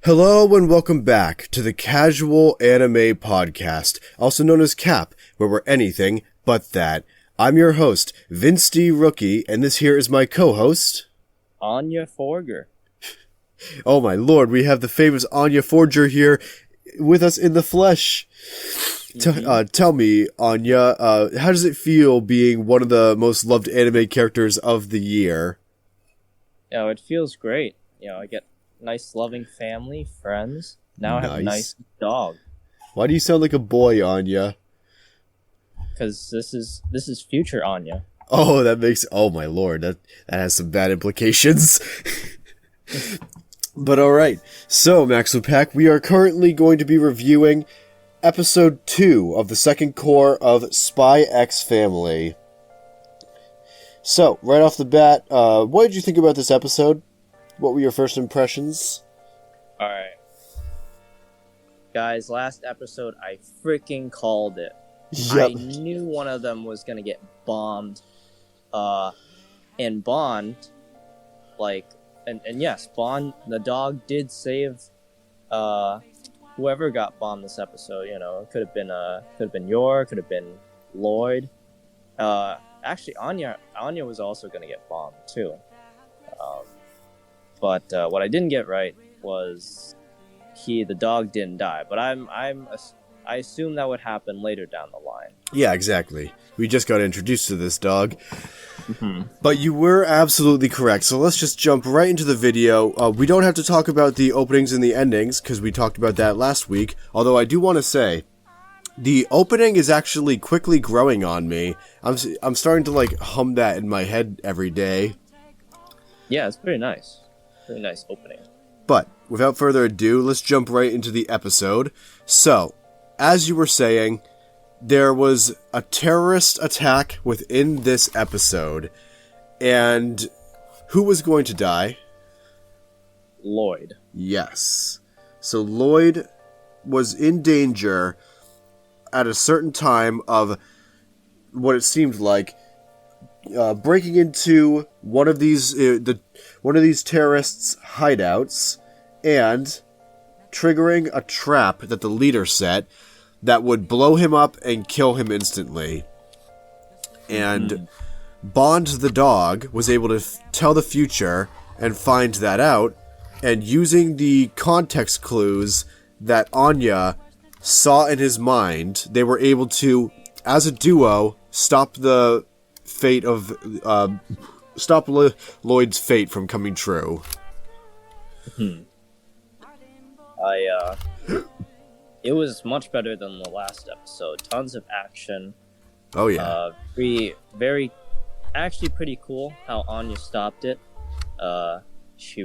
Hello and welcome back to the Casual Anime Podcast, also known as CAP, where we're anything but that. I'm your host, Vince D. Rookie, and this here is my co-host... Anya Forger. Oh my lord, we have the famous Anya Forger here with us in the flesh. Tell me, Anya, how does it feel being one of the most loved anime characters of the year? It feels great. I get nice loving family, friends. Now I have a nice dog. Why do you sound like a boy, Anya? Because this is future Anya. Oh, oh my lord, that has some bad implications. But alright, so Maxopack, we are currently going to be reviewing episode 2 of the second core of Spy X Family. So, right off the bat, what did you think about this episode? What were your first impressions? Alright. Guys, last episode, I freaking called it. Yep. I knew one of them was gonna get bombed. And Bond, and yes, Bond, the dog, did save, whoever got bombed this episode. It could have been Yor, could have been Lloyd. Actually, Anya was also gonna get bombed too. But what I didn't get right was the dog didn't die. But I assume that would happen later down the line. Yeah, exactly. We just got introduced to this dog. Mm-hmm. But you were absolutely correct. So let's just jump right into the video. We don't have to talk about the openings and the endings, because we talked about that last week. Although I do want to say, the opening is actually quickly growing on me. I'm starting to hum that in my head every day. Yeah, it's pretty nice. Pretty nice opening. But without further ado, let's jump right into the episode. So, as you were saying, there was a terrorist attack within this episode. And who was going to die? Lloyd. Yes. So Lloyd was in danger at a certain time of what it seemed like breaking into one of these terrorists' hideouts and triggering a trap that the leader set that would blow him up and kill him instantly. And Bond the dog was able to tell the future and find that out, and using the context clues that Anya saw in his mind, they were able to, as a duo, stop the fate of Lloyd's fate from coming true. It was much better than the last episode. Tons of action. Oh yeah. Actually pretty cool how Anya stopped it. She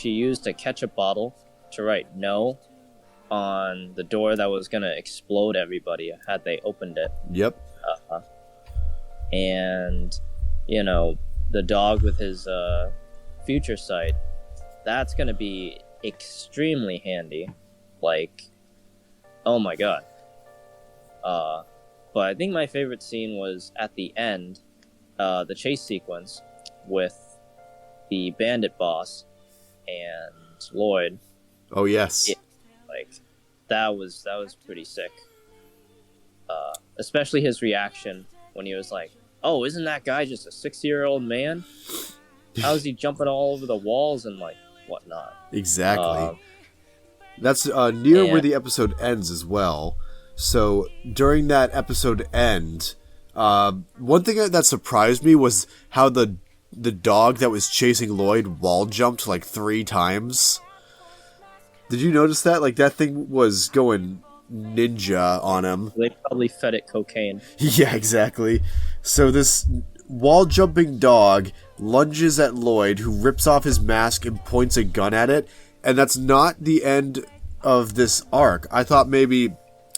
used a ketchup bottle to write no on the door that was gonna explode everybody had they opened it. Yep. And the dog with his future sight, that's gonna be extremely handy. Oh my god. But I think my favorite scene was at the end, the chase sequence with the bandit boss and Lloyd. Oh yes. That was pretty sick. Especially his reaction when he was like, "Oh, isn't that guy just a 60-year-old man? How is he jumping all over the walls and whatnot?" Exactly. That's near where the episode ends as well. So during that episode end, one thing that surprised me was how the dog that was chasing Lloyd wall jumped 3 times. Did you notice that? That thing was going ninja on him. They probably fed it cocaine. Yeah, exactly. So this wall jumping dog lunges at Lloyd, who rips off his mask and points a gun at it. And that's not the end of this arc. I thought maybe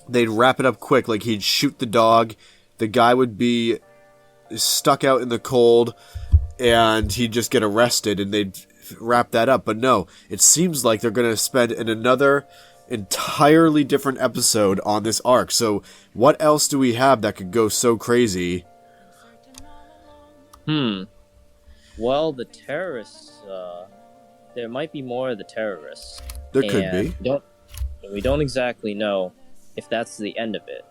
they'd wrap it up quick, he'd shoot the dog, the guy would be stuck out in the cold, and he'd just get arrested, and they'd wrap that up. But no, it seems like they're going to spend another entirely different episode on this arc. So what else do we have that could go so crazy? Well, the terrorists there might be more of the terrorists. There could be. We don't exactly know if that's the end of it.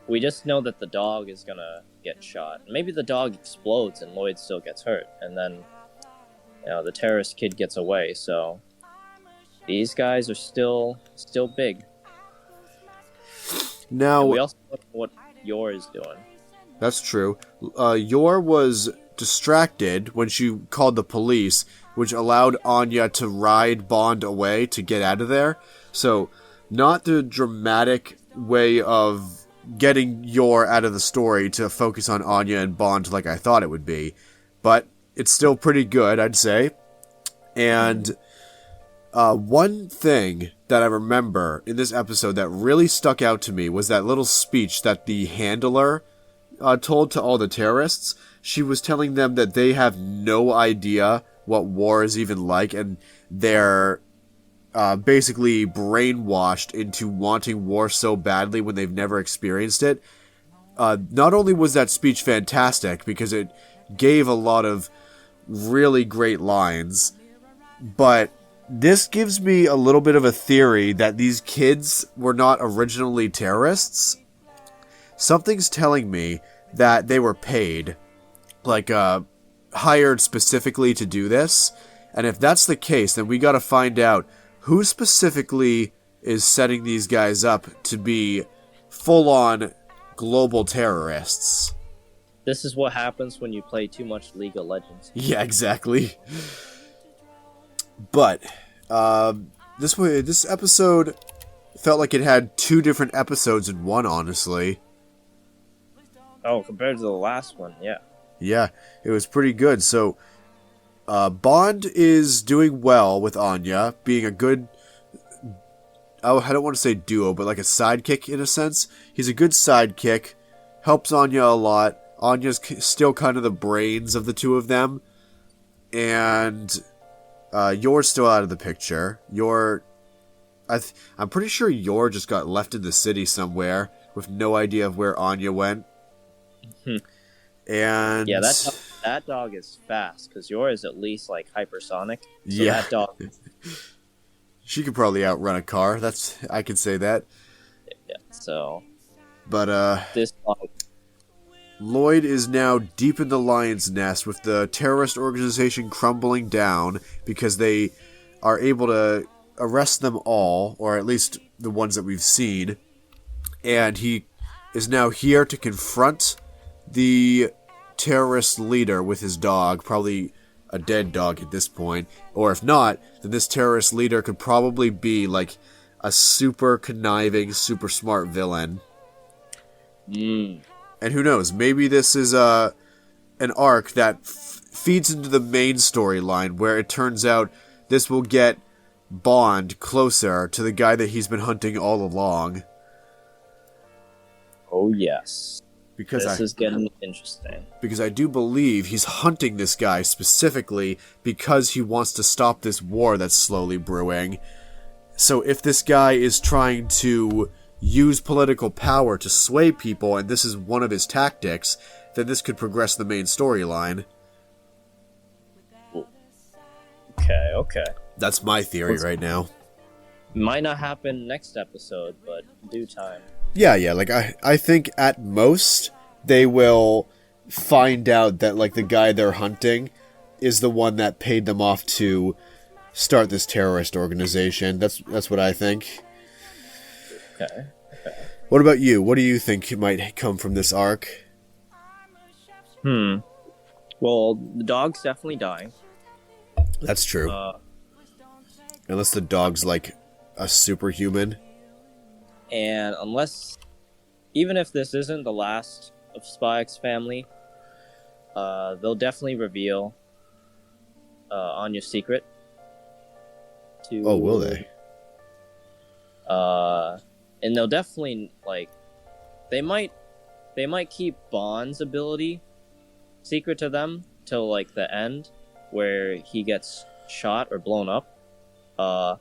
We just know that the dog is gonna get shot. Maybe the dog explodes and Lloyd still gets hurt, and then the terrorist kid gets away. So these guys are still big. Now, and we also know what Yor is doing. That's true. Yor was distracted when she called the police, which allowed Anya to ride Bond away to get out of there. So, not the dramatic way of getting Yor out of the story to focus on Anya and Bond like I thought it would be. But it's still pretty good, I'd say. And one thing that I remember in this episode that really stuck out to me was that little speech that the handler told to all the terrorists. She was telling them that they have no idea what war is even like, and they're basically brainwashed into wanting war so badly when they've never experienced it. Not only was that speech fantastic, because it gave a lot of really great lines, but this gives me a little bit of a theory that these kids were not originally terrorists. Something's telling me that they were paid, hired specifically to do this. And if that's the case, then we gotta find out who specifically is setting these guys up to be full-on global terrorists. This is what happens when you play too much League of Legends. Yeah, exactly. But this episode felt like it had two different episodes in one, honestly. Oh, compared to the last one, yeah. Yeah, it was pretty good. So, Bond is doing well with Anya, being a good... I don't want to say duo, but like a sidekick in a sense. He's a good sidekick, helps Anya a lot. Anya's still kind of the brains of the two of them. And Yor's still out of the picture. I'm pretty sure Yor just got left in the city somewhere with no idea of where Anya went. And yeah, that dog is fast, because Yor is at least like hypersonic. So yeah, that dog. She could probably outrun a car. I could say that. Yeah. So. But this dog. Lloyd is now deep in the lion's nest with the terrorist organization crumbling down because they are able to arrest them all, or at least the ones that we've seen. And he is now here to confront the terrorist leader with his dog, probably a dead dog at this point. Or if not, then this terrorist leader could probably be like a super conniving, super smart villain. And who knows, maybe this is an arc that feeds into the main storyline, where it turns out this will get Bond closer to the guy that he's been hunting all along. Oh, yes. This is getting interesting. Because I do believe he's hunting this guy specifically because he wants to stop this war that's slowly brewing. So if this guy is trying to use political power to sway people, and this is one of his tactics, then this could progress the main storyline. Okay. That's my theory right now. Might not happen next episode, but due time. Yeah, like, I think at most they will find out that, like, the guy they're hunting is the one that paid them off to start this terrorist organization. That's what I think. Okay. What about you? What do you think might come from this arc? Well, the dog's definitely dying. That's true. Unless the dog's, like, a superhuman. And even if this isn't the last of Spike's family, they'll definitely reveal Anya's secret. Oh, will they? And they'll definitely, like, they might keep Bond's ability secret to them till, like, the end, where he gets shot or blown up. I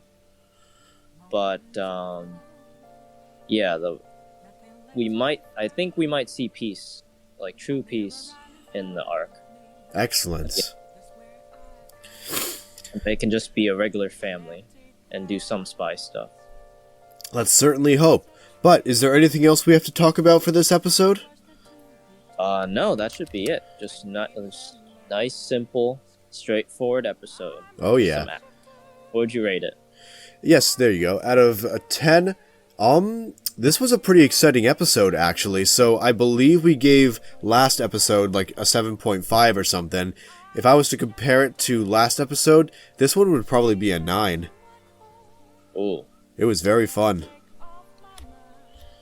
think we might see peace, like true peace, in the arc. Excellent. And they can just be a regular family and do some spy stuff. Let's certainly hope. But is there anything else we have to talk about for this episode? No, that should be it. Just nice, simple, straightforward episode. Oh, yeah. What would you rate it? Yes, there you go. Out of a 10, this was a pretty exciting episode, actually. So I believe we gave last episode like a 7.5 or something. If I was to compare it to last episode, this one would probably be a 9. Ooh. It was very fun.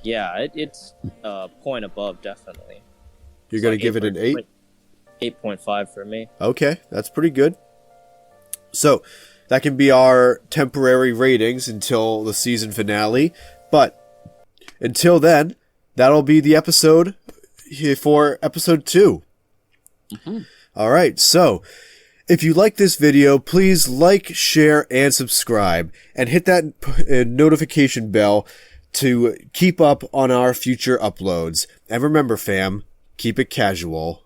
Yeah, it's a point above, definitely. You're going to give it an 8? 8.5 for me. Okay, that's pretty good. So, that can be our temporary ratings until the season finale. But until then, that'll be the episode for episode 2. Mm-hmm. Alright, so if you like this video, please like, share, and subscribe. And hit that notification bell to keep up on our future uploads. And remember, fam, keep it casual.